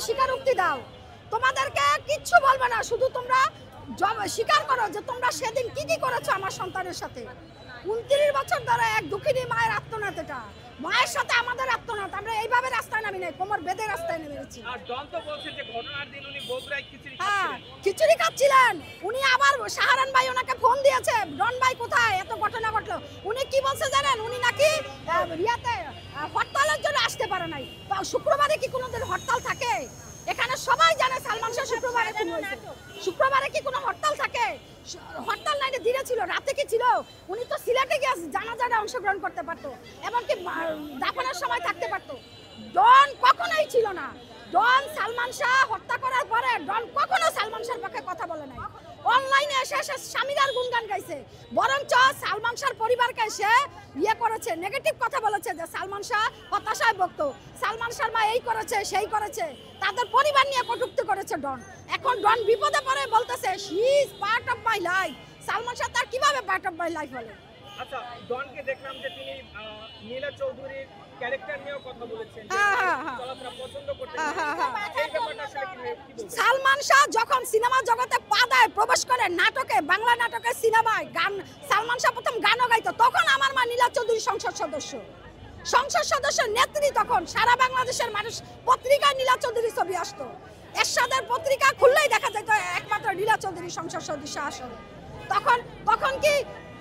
স্বীকারোক্তি দাও, তোমাদেরকে কিচ্ছু বলবে না, শুধু তোমরা স্বীকার করো যে তোমরা সেদিন কি কি করেছো আমার সন্তানের সাথে। 29 বছর ধরে এক দুঃখিনী মায়ের আত্মনাদ, এটা মায়ের সাথে আমাদের আত্মনাদ। আমরা এইভাবে রাস্তায় নামি নাই, কোমর বেঁধে রাস্তায় নেমেছি। আর ডন তো বলছে যে ঘটনার দিন উনি বগুড়ায় খিচুড়ি হ্যাঁ, খাচ্ছিলেন। খিচুড়ি খাচ্ছিলেন উনি। আবার শাহরান ভাই ওনাকে ফোন দিয়েছে, ডন ভাই কোথায়, এত ঘটনা ঘটলো। উনি কি বলছে জানেন, উনি নাকি রিয়াতে হরতালের জন্য আসতে পারে নাই। শুক্রবারে কি কোনোদিন হরতাল থাকে? এখানে সবাই জানে সালমান শাহ শুক্রবারে খুন হয়েছে। শুক্রবারে কি কোনো হরতাল থাকে? হরতাল নাই, দিনে ছিল, রাতে কি ছিল? উনি তো সিলেটে গিয়ে জানাজারে অংশগ্রহণ করতে পারতো, এমনকি দাফনের সময় থাকতে পারতো। ডন কখনোই ছিল না। ডন সালমান শাহ হত্যা করার পরে ডন কখনো সালমান শাহর পক্ষে কথা বলে নাই। অনলাইনে এসে এসে স্বামীরার গুণগান গাইছে, বরঞ্চ সালমান শাহর পরিবারকে এসে করেছে, নেগেটিভ কথা বলেছে যে সালমান শাহ হতাশায় ভুগত, সালমান শর্মা এই করেছে সেই করেছে, তাদের পরিবার নিয়ে কটূক্তি করেছে ডন। এখন ডন বিপদে পড়ে বলতেছে she is part of my life. Salman Shah তার কিভাবে পার্ট অফ মাই লাইফ বলে? আচ্ছা, ডনকে দেখলাম যে তিনি নীলা চৌধুরীর ক্যারেক্টার নিয়েও কথা বলেছেন, চলাফেরা পছন্দ করতেন। এই ব্যাপারটা আসলে কি বলবেন? সালমান শাহ যখন সিনেমা জগতে পা দেয়, প্রবেশ করে নাটকে, বাংলা নাটকে, সিনেমায় গান, সালমান শাহ প্রথম গানও গাইতো, তখন আমার মা নীলা চৌধুরী সংসদ সদস্য নেত্রী। তখন সারা বাংলাদেশের মানুষ পত্রিকায় নীলা চৌধুরী ছবি আসতো। এরশাদের পত্রিকা খুললেই দেখা যেত একমাত্র নীলা চৌধুরী সংসদ সদস্য আসলে।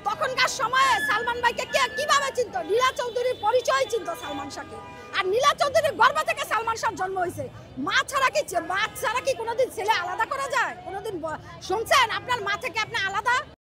তখনকার সময়ে সালমান ভাইকে কে কিভাবে চিনতো? নীলা চৌধুরীর পরিচয় চিনতো সালমান শাহকে। আর নীলা চৌধুরীর গর্ভ থেকে সালমান শাহ জন্ম হয়েছে। মা ছাড়া কি কোনোদিন ছেলে আলাদা করা যায়? কোনোদিন শুনছেন আপনার মা থেকে আপনি আলাদা?